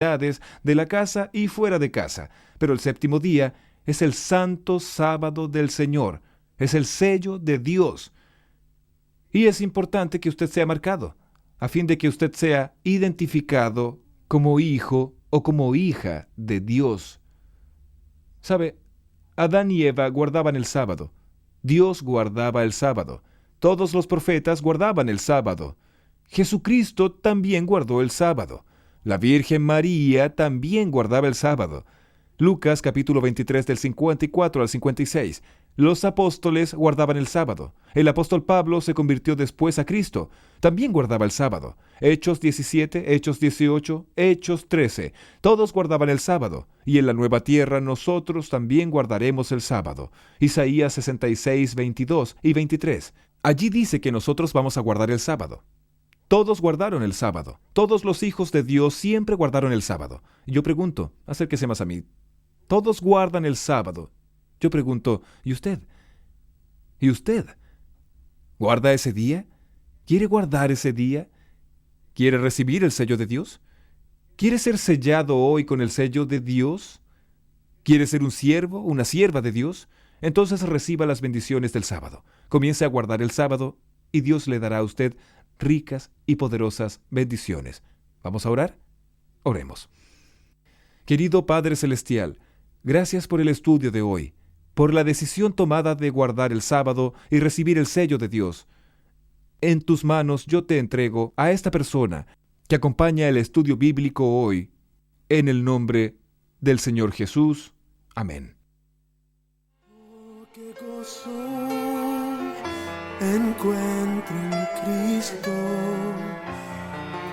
de la casa y fuera de casa. Pero el séptimo día es el santo sábado del Señor. Es el sello de Dios. Y es importante que usted sea marcado, a fin de que usted sea identificado como hijo o como hija de Dios. ¿Sabe? Adán y Eva guardaban el sábado. Dios guardaba el sábado. Todos los profetas guardaban el sábado. Jesucristo también guardó el sábado. La Virgen María también guardaba el sábado. Lucas capítulo 23 del 54 al 56. Los apóstoles guardaban el sábado. El apóstol Pablo se convirtió después a Cristo. También guardaba el sábado. Hechos 17, Hechos 18, Hechos 13. Todos guardaban el sábado. Y en la nueva tierra nosotros también guardaremos el sábado. Isaías 66, 22 y 23. Allí dice que nosotros vamos a guardar el sábado. Todos guardaron el sábado. Todos los hijos de Dios siempre guardaron el sábado. Yo pregunto, acérquese más a mí. Todos guardan el sábado. Yo pregunto, ¿y usted? ¿Y usted? ¿Guarda ese día? ¿Quiere guardar ese día? ¿Quiere recibir el sello de Dios? ¿Quiere ser sellado hoy con el sello de Dios? ¿Quiere ser un siervo, una sierva de Dios? Entonces reciba las bendiciones del sábado. Comience a guardar el sábado y Dios le dará a usted ricas y poderosas bendiciones. ¿Vamos a orar? Oremos. Querido Padre Celestial, gracias por el estudio de hoy, por la decisión tomada de guardar el sábado y recibir el sello de Dios. En tus manos yo te entrego a esta persona que acompaña el estudio bíblico hoy, en el nombre del Señor Jesús. Amén. Oh, qué gozo encuentro en Cristo,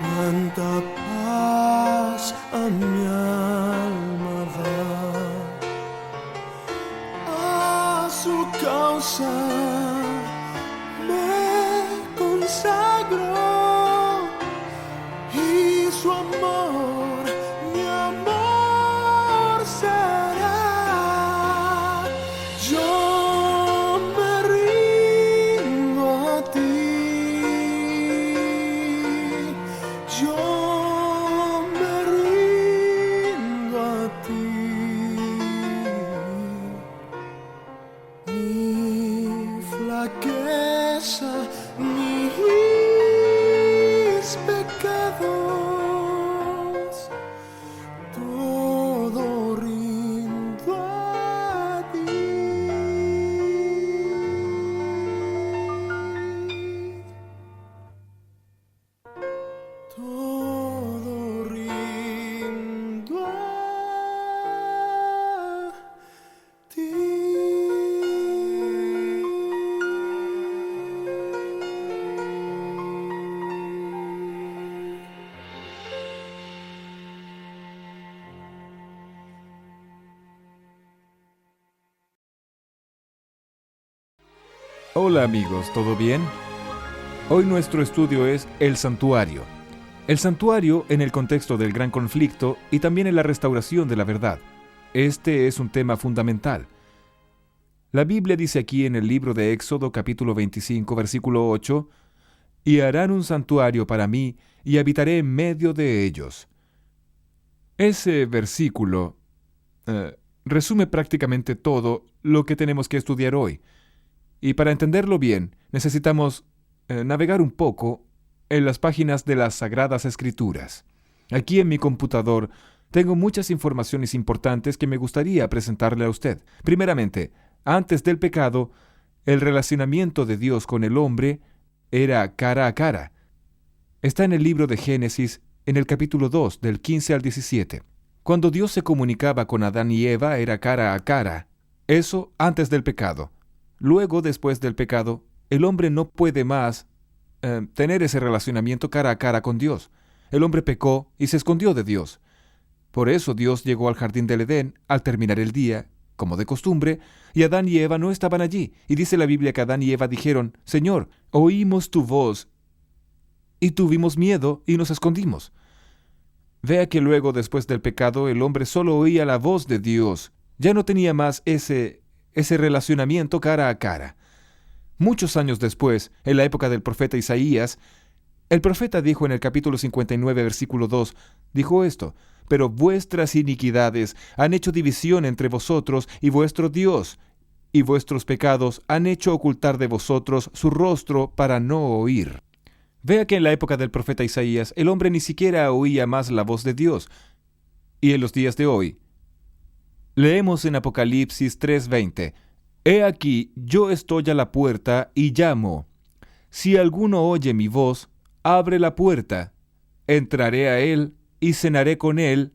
cuánta paz a mi alma da. A su causa me consagro y su amor, mi amor será. Yo me rindo a ti, yo me rindo a ti. Mi flaqueza, mis pecados, todo rindo a ti. Todo rindo a ti. Hola amigos, ¿todo bien? Hoy nuestro estudio es el santuario. El santuario en el contexto del gran conflicto y también en la restauración de la verdad. Este es un tema fundamental. La Biblia dice aquí en el libro de Éxodo capítulo 25 versículo 8, «Y harán un santuario para mí, y habitaré en medio de ellos». Ese versículo resume prácticamente todo lo que tenemos que estudiar hoy. Y para entenderlo bien, necesitamos navegar un poco en las páginas de las Sagradas Escrituras. Aquí en mi computador tengo muchas informaciones importantes que me gustaría presentarle a usted. Primeramente, antes del pecado, el relacionamiento de Dios con el hombre era cara a cara. Está en el libro de Génesis, en el capítulo 2, del 15 al 17. Cuando Dios se comunicaba con Adán y Eva, era cara a cara. Eso antes del pecado. Luego, después del pecado, el hombre no puede más tener ese relacionamiento cara a cara con Dios. El hombre pecó y se escondió de Dios. Por eso Dios llegó al jardín del Edén al terminar el día, como de costumbre, y Adán y Eva no estaban allí. Y dice la Biblia que Adán y Eva dijeron, «Señor, oímos tu voz, y tuvimos miedo y nos escondimos». Vea que luego, después del pecado, el hombre solo oía la voz de Dios. Ya no tenía más ese relacionamiento cara a cara. Muchos años después, en la época del profeta Isaías, el profeta dijo en el capítulo 59, versículo 2, dijo esto: pero vuestras iniquidades han hecho división entre vosotros y vuestro Dios, y vuestros pecados han hecho ocultar de vosotros su rostro para no oír. Vea que en la época del profeta Isaías, el hombre ni siquiera oía más la voz de Dios. Y en los días de hoy, leemos en Apocalipsis 3:20, «He aquí, yo estoy a la puerta y llamo. Si alguno oye mi voz, abre la puerta. Entraré a él y cenaré con él,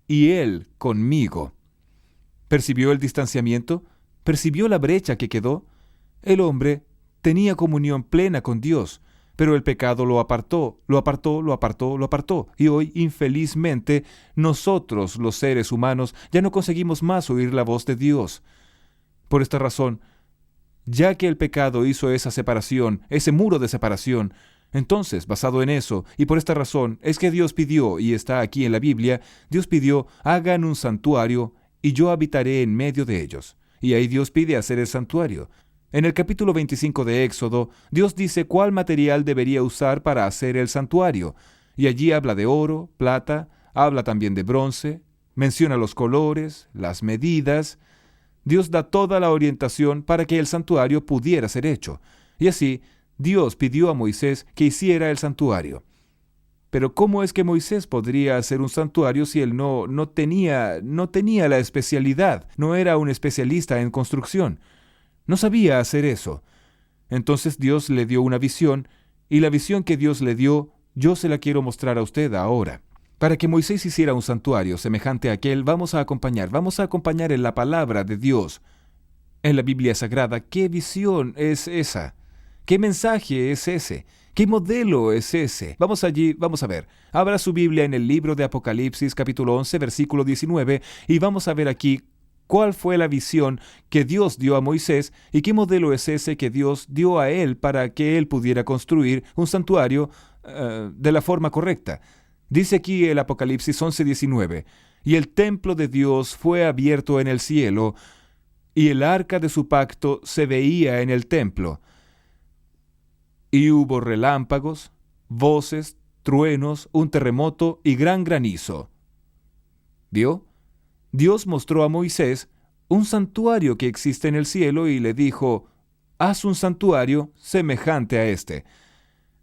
y él conmigo». ¿Percibió el distanciamiento? ¿Percibió la brecha que quedó? El hombre tenía comunión plena con Dios, pero el pecado lo apartó, y hoy, infelizmente, nosotros, los seres humanos, ya no conseguimos más oír la voz de Dios. Por esta razón, ya que el pecado hizo esa separación, ese muro de separación, entonces, basado en eso, y por esta razón, es que Dios pidió, y está aquí en la Biblia, Dios pidió, hagan un santuario, y yo habitaré en medio de ellos. Y ahí Dios pide hacer el santuario. En el capítulo 25 de Éxodo, Dios dice cuál material debería usar para hacer el santuario. Y allí habla de oro, plata, habla también de bronce, menciona los colores, las medidas. Dios da toda la orientación para que el santuario pudiera ser hecho. Y así, Dios pidió a Moisés que hiciera el santuario. Pero ¿cómo es que Moisés podría hacer un santuario si él no tenía la especialidad? No era un especialista en construcción. No sabía hacer eso. Entonces Dios le dio una visión, y la visión que Dios le dio, yo se la quiero mostrar a usted ahora. Para que Moisés hiciera un santuario semejante a aquel, vamos a acompañar en la palabra de Dios. En la Biblia Sagrada, ¿qué visión es esa? ¿Qué mensaje es ese? ¿Qué modelo es ese? Vamos a ver. Abra su Biblia en el libro de Apocalipsis, capítulo 11, versículo 19, y vamos a ver aquí cuál fue la visión que Dios dio a Moisés y qué modelo es ese que Dios dio a él para que él pudiera construir un santuario de la forma correcta. Dice aquí el Apocalipsis 11, 19, «Y el templo de Dios fue abierto en el cielo, y el arca de su pacto se veía en el templo. Y hubo relámpagos, voces, truenos, un terremoto y gran granizo». ¿Vio? Dios mostró a Moisés un santuario que existe en el cielo y le dijo, «Haz un santuario semejante a este».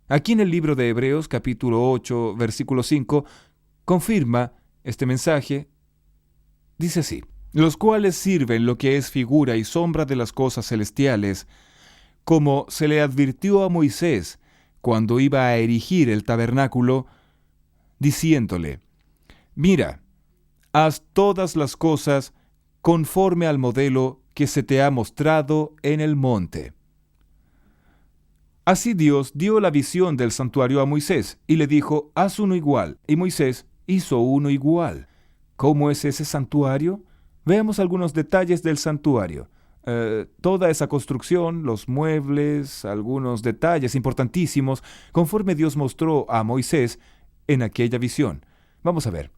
Aquí en el libro de Hebreos, capítulo 8, versículo 5, confirma este mensaje. Dice así, «Los cuales sirven lo que es figura y sombra de las cosas celestiales, como se le advirtió a Moisés cuando iba a erigir el tabernáculo, diciéndole, mira, haz todas las cosas conforme al modelo que se te ha mostrado en el monte». Así Dios dio la visión del santuario a Moisés y le dijo, haz uno igual, y Moisés hizo uno igual. ¿Cómo es ese santuario? Veamos algunos detalles del santuario. Toda esa construcción, los muebles, algunos detalles importantísimos, conforme Dios mostró a Moisés en aquella visión. Vamos a ver.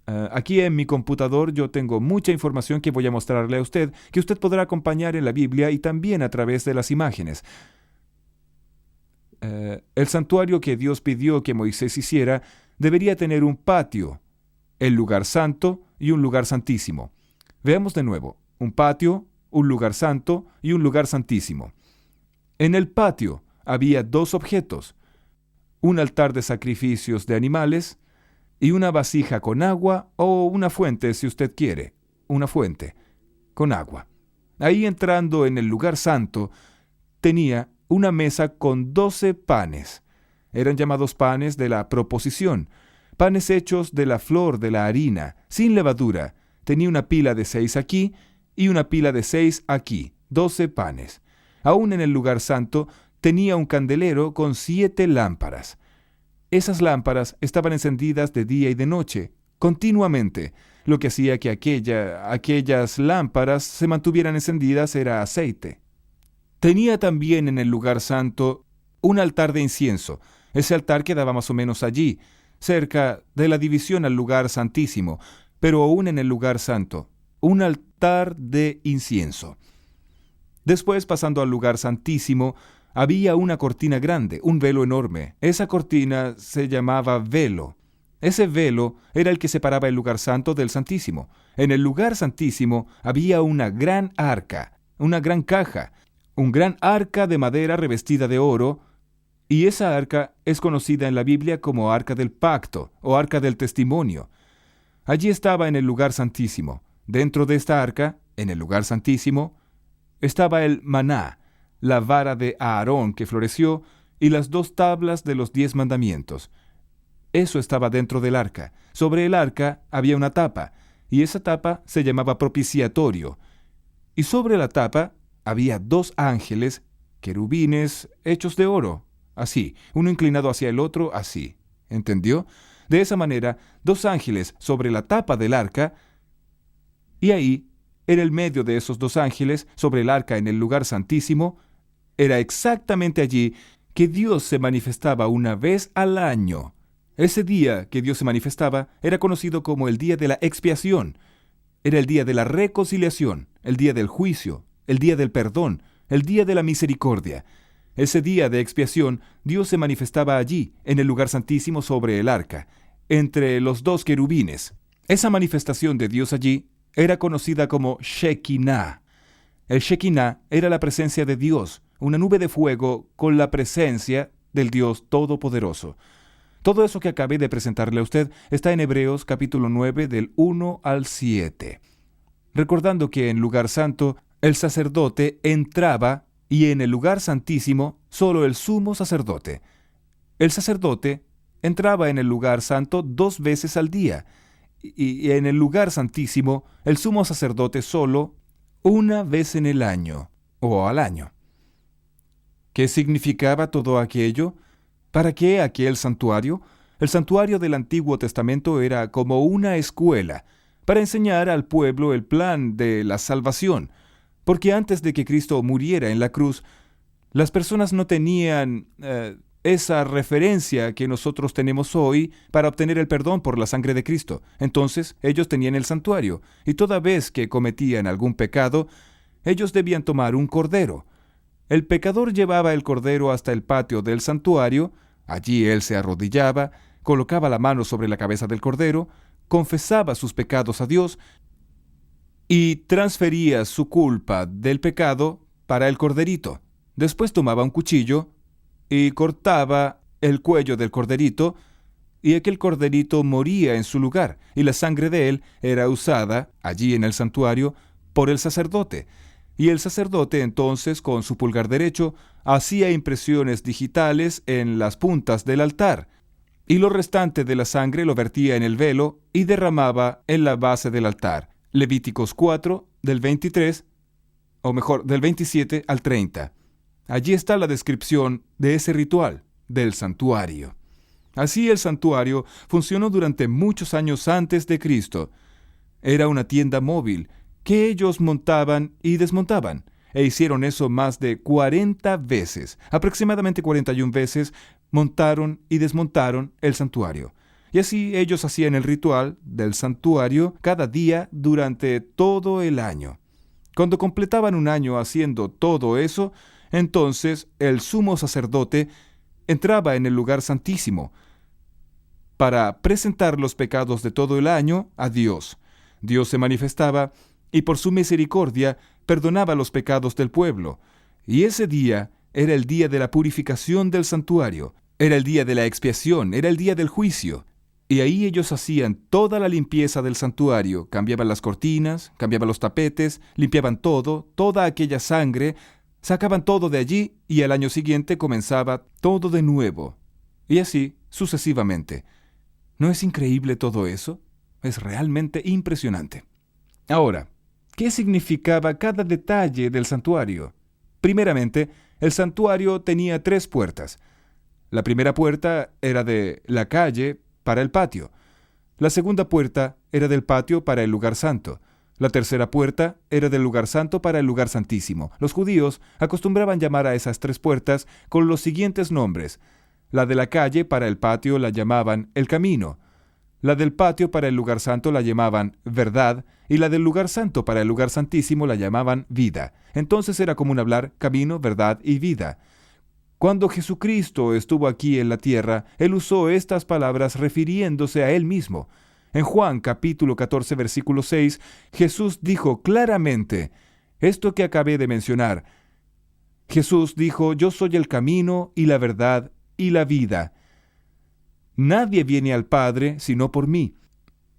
Aquí en mi computador yo tengo mucha información que voy a mostrarle a usted, que usted podrá acompañar en la Biblia y también a través de las imágenes. El santuario que Dios pidió que Moisés hiciera debería tener un patio, el lugar santo y un lugar santísimo. Veamos de nuevo, un patio, un lugar santo y un lugar santísimo. En el patio había dos objetos, un altar de sacrificios de animales y una vasija con agua o una fuente si usted quiere, una fuente con agua. Ahí entrando en el lugar santo tenía una mesa con 12 panes. Eran llamados panes de la proposición, panes hechos de la flor de la harina, sin levadura. Tenía una pila de 6 aquí y una pila de 6 aquí, 12 panes. Aún en el lugar santo tenía un candelero con 7 lámparas. Esas lámparas estaban encendidas de día y de noche, continuamente. Lo que hacía que aquellas lámparas se mantuvieran encendidas era aceite. Tenía también en el lugar santo un altar de incienso. Ese altar quedaba más o menos allí, cerca de la división al lugar santísimo, pero aún en el lugar santo, un altar de incienso. Después, pasando al lugar santísimo, había una cortina grande, un velo enorme. Esa cortina se llamaba velo. Ese velo era el que separaba el lugar santo del santísimo. En el lugar santísimo había una gran arca, una gran caja, un gran arca de madera revestida de oro, y esa arca es conocida en la Biblia como arca del pacto o arca del testimonio. Allí estaba en el lugar santísimo. Dentro de esta arca, en el lugar santísimo, estaba el maná, la vara de Aarón que floreció, y las 2 tablas de los 10 mandamientos. Eso estaba dentro del arca. Sobre el arca había una tapa, y esa tapa se llamaba propiciatorio. Y sobre la tapa había 2 ángeles, querubines, hechos de oro, así, uno inclinado hacia el otro, así. ¿Entendió? De esa manera, 2 ángeles sobre la tapa del arca, y ahí, en el medio de esos 2 ángeles, sobre el arca en el lugar santísimo, era exactamente allí que Dios se manifestaba una vez al año. Ese día que Dios se manifestaba era conocido como el día de la expiación. Era el día de la reconciliación, el día del juicio, el día del perdón, el día de la misericordia. Ese día de expiación, Dios se manifestaba allí, en el lugar santísimo sobre el arca, entre los 2 querubines. Esa manifestación de Dios allí era conocida como Shekinah. El Shekinah era la presencia de Dios, una nube de fuego con la presencia del Dios Todopoderoso. Todo eso que acabé de presentarle a usted está en Hebreos capítulo 9 del 1 al 7. Recordando que en lugar santo el sacerdote entraba y en el lugar santísimo solo el sumo sacerdote. El sacerdote entraba en el lugar santo 2 veces al día y en el lugar santísimo el sumo sacerdote solo 1 vez en el año o al año. ¿Qué significaba todo aquello? ¿Para qué aquel santuario? El santuario del Antiguo Testamento era como una escuela para enseñar al pueblo el plan de la salvación, porque antes de que Cristo muriera en la cruz, las personas no tenían esa referencia que nosotros tenemos hoy para obtener el perdón por la sangre de Cristo. Entonces, ellos tenían el santuario, y toda vez que cometían algún pecado, ellos debían tomar un cordero. El pecador llevaba el cordero hasta el patio del santuario. Allí él se arrodillaba, colocaba la mano sobre la cabeza del cordero, confesaba sus pecados a Dios y transfería su culpa del pecado para el corderito. Después tomaba un cuchillo y cortaba el cuello del corderito, y aquel corderito moría en su lugar, y la sangre de él era usada allí en el santuario por el sacerdote. Y el sacerdote entonces, con su pulgar derecho, hacía impresiones digitales en las puntas del altar, y lo restante de la sangre lo vertía en el velo y derramaba en la base del altar. Levíticos 4, del 23, o mejor, del 27 al 30. Allí está la descripción de ese ritual, del santuario. Así el santuario funcionó durante muchos años antes de Cristo. Era una tienda móvil que ellos montaban y desmontaban, e hicieron eso más de 40 veces. Aproximadamente 41 veces montaron y desmontaron el santuario. Y así ellos hacían el ritual del santuario cada día durante todo el año. Cuando completaban un año haciendo todo eso, entonces el sumo sacerdote entraba en el lugar santísimo para presentar los pecados de todo el año a Dios. Dios se manifestaba y por su misericordia perdonaba los pecados del pueblo. Y ese día era el día de la purificación del santuario, era el día de la expiación, era el día del juicio. Y ahí ellos hacían toda la limpieza del santuario, cambiaban las cortinas, cambiaban los tapetes, limpiaban todo, toda aquella sangre, sacaban todo de allí y al año siguiente comenzaba todo de nuevo. Y así sucesivamente. ¿No es increíble todo eso? Es realmente impresionante. Ahora, ¿qué significaba cada detalle del santuario? Primeramente, el santuario tenía 3 puertas. La primera puerta era de la calle para el patio. La segunda puerta era del patio para el lugar santo. La tercera puerta era del lugar santo para el lugar santísimo. Los judíos acostumbraban llamar a esas 3 puertas con los siguientes nombres. La de la calle para el patio la llamaban el camino. La del patio para el lugar santo la llamaban verdad, y la del lugar santo para el lugar santísimo la llamaban vida. Entonces era común hablar camino, verdad y vida. Cuando Jesucristo estuvo aquí en la tierra, Él usó estas palabras refiriéndose a Él mismo. En Juan capítulo 14, versículo 6, Jesús dijo claramente esto que acabé de mencionar. Jesús dijo: yo soy el camino y la verdad y la vida. Nadie viene al Padre sino por mí.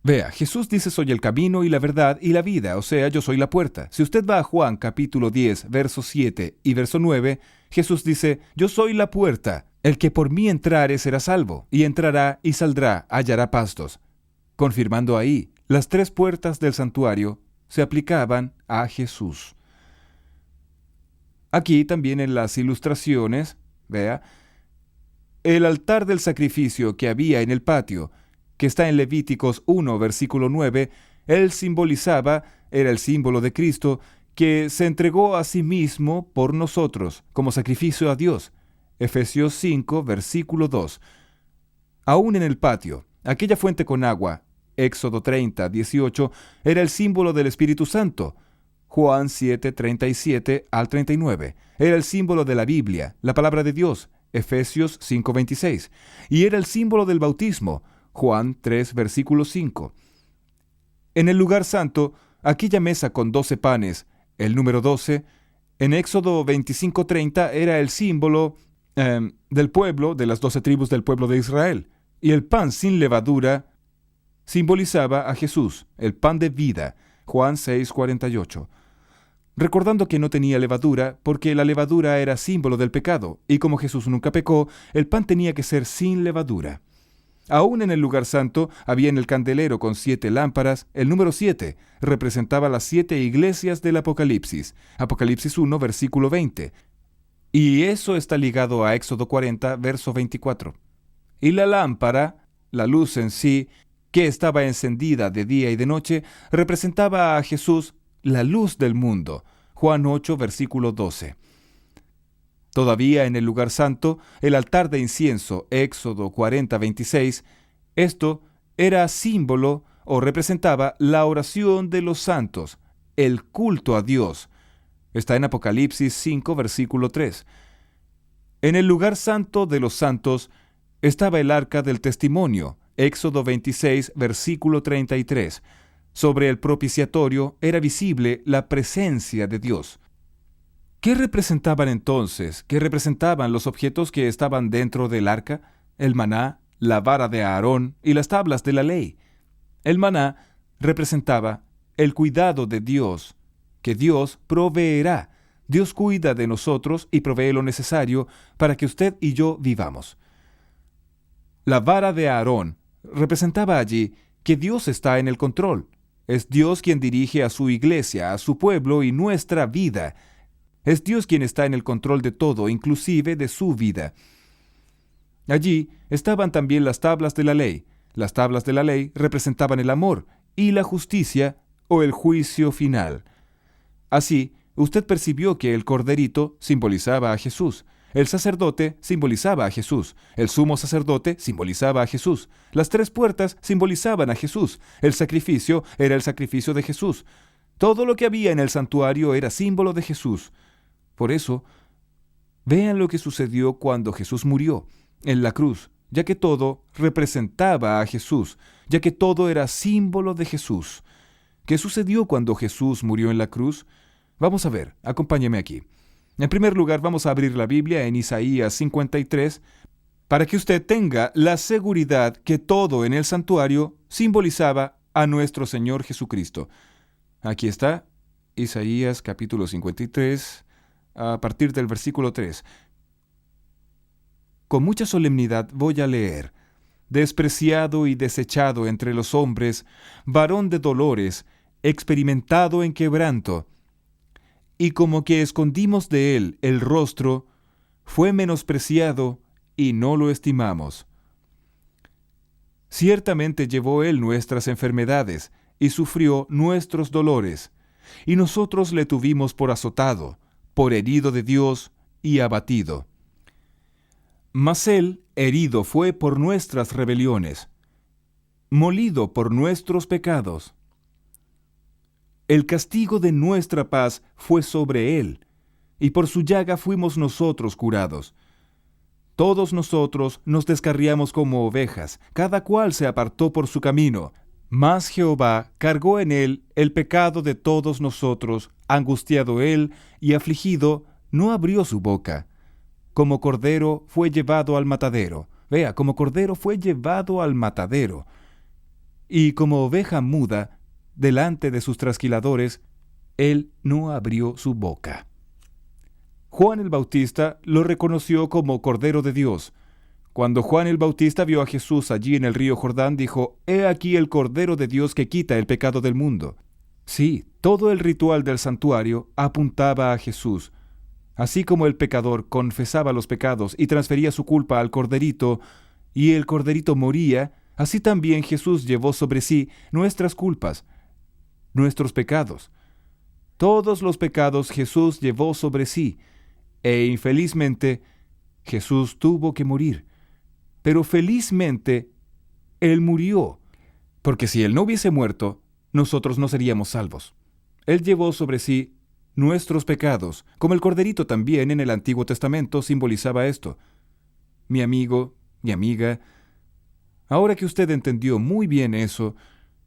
Vea, Jesús dice: soy el camino y la verdad y la vida, o sea, yo soy la puerta. Si usted va a Juan capítulo 10, verso 7 y verso 9, Jesús dice: yo soy la puerta. El que por mí entrare será salvo, y entrará y saldrá, hallará pastos. Confirmando ahí, las tres puertas del santuario se aplicaban a Jesús. Aquí también en las ilustraciones, vea, el altar del sacrificio que había en el patio, que está en Levíticos 1, versículo 9, él simbolizaba, era el símbolo de Cristo, que se entregó a sí mismo por nosotros, como sacrificio a Dios. Efesios 5, versículo 2. Aún en el patio, aquella fuente con agua, Éxodo 30, 18, era el símbolo del Espíritu Santo. Juan 7, 37 al 39. Era el símbolo de la Biblia, la palabra de Dios. Efesios 5, 26. Y era el símbolo del bautismo. Juan 3, versículo 5. En el lugar santo, aquella mesa con 12 panes, el número 12, en Éxodo 25, 30, era el símbolo del pueblo, de las 12 tribus del pueblo de Israel. Y el pan sin levadura simbolizaba a Jesús, el pan de vida. Juan 6, 48. Recordando que no tenía levadura, porque la levadura era símbolo del pecado, y como Jesús nunca pecó, el pan tenía que ser sin levadura. Aún en el lugar santo había en el candelero con 7 lámparas, el número 7 representaba las 7 iglesias del Apocalipsis, Apocalipsis 1, versículo 20, y eso está ligado a Éxodo 40, verso 24. Y la lámpara, la luz en sí, que estaba encendida de día y de noche, representaba a Jesús, la luz del mundo, Juan 8, versículo 12. Todavía en el lugar santo, el altar de incienso, Éxodo 40, 26, esto era símbolo o representaba la oración de los santos, el culto a Dios. Está en Apocalipsis 5, versículo 3. En el lugar santo de los santos estaba el arca del testimonio, Éxodo 26, versículo 33. Sobre el propiciatorio era visible la presencia de Dios. ¿Qué representaban entonces? ¿Qué representaban los objetos que estaban dentro del arca? El maná, la vara de Aarón y las tablas de la ley. El maná representaba el cuidado de Dios, que Dios proveerá. Dios cuida de nosotros y provee lo necesario para que usted y yo vivamos. La vara de Aarón representaba allí que Dios está en el control. Es Dios quien dirige a su iglesia, a su pueblo y nuestra vida. Es Dios quien está en el control de todo, inclusive de su vida. Allí estaban también las tablas de la ley. Las tablas de la ley representaban el amor y la justicia o el juicio final. Así, usted percibió que el corderito simbolizaba a Jesús. El sacerdote simbolizaba a Jesús. El sumo sacerdote simbolizaba a Jesús. Las 3 puertas simbolizaban a Jesús. El sacrificio era el sacrificio de Jesús. Todo lo que había en el santuario era símbolo de Jesús. Por eso, vean lo que sucedió cuando Jesús murió en la cruz, ya que todo representaba a Jesús, ya que todo era símbolo de Jesús. ¿Qué sucedió cuando Jesús murió en la cruz? Vamos a ver, acompáñeme aquí. En primer lugar, vamos a abrir la Biblia en Isaías 53 para que usted tenga la seguridad que todo en el santuario simbolizaba a nuestro Señor Jesucristo. Aquí está, Isaías capítulo 53, a partir del versículo 3. Con mucha solemnidad voy a leer: despreciado y desechado entre los hombres, varón de dolores, experimentado en quebranto, y como que escondimos de él el rostro, fue menospreciado y no lo estimamos. Ciertamente llevó él nuestras enfermedades y sufrió nuestros dolores, y nosotros le tuvimos por azotado, por herido de Dios y abatido. Mas él herido fue por nuestras rebeliones, molido por nuestros pecados. El castigo de nuestra paz fue sobre él, y por su llaga fuimos nosotros curados. Todos nosotros nos descarriamos como ovejas, cada cual se apartó por su camino. Mas Jehová cargó en él el pecado de todos nosotros, angustiado él y afligido, no abrió su boca. Como cordero fue llevado al matadero. Vea, como cordero fue llevado al matadero. Y como oveja muda, delante de sus trasquiladores, él no abrió su boca. Juan el Bautista lo reconoció como Cordero de Dios. Cuando Juan el Bautista vio a Jesús allí en el río Jordán, dijo: «He aquí el Cordero de Dios que quita el pecado del mundo». Sí, todo el ritual del santuario apuntaba a Jesús. Así como el pecador confesaba los pecados y transfería su culpa al corderito, y el corderito moría, así también Jesús llevó sobre sí nuestras culpas, nuestros pecados. Todos los pecados Jesús llevó sobre sí, e infelizmente Jesús tuvo que morir. Pero felizmente Él murió, porque si Él no hubiese muerto, nosotros no seríamos salvos. Él llevó sobre sí nuestros pecados, como el corderito también en el Antiguo Testamento simbolizaba esto. Mi amigo, mi amiga, ahora que usted entendió muy bien eso,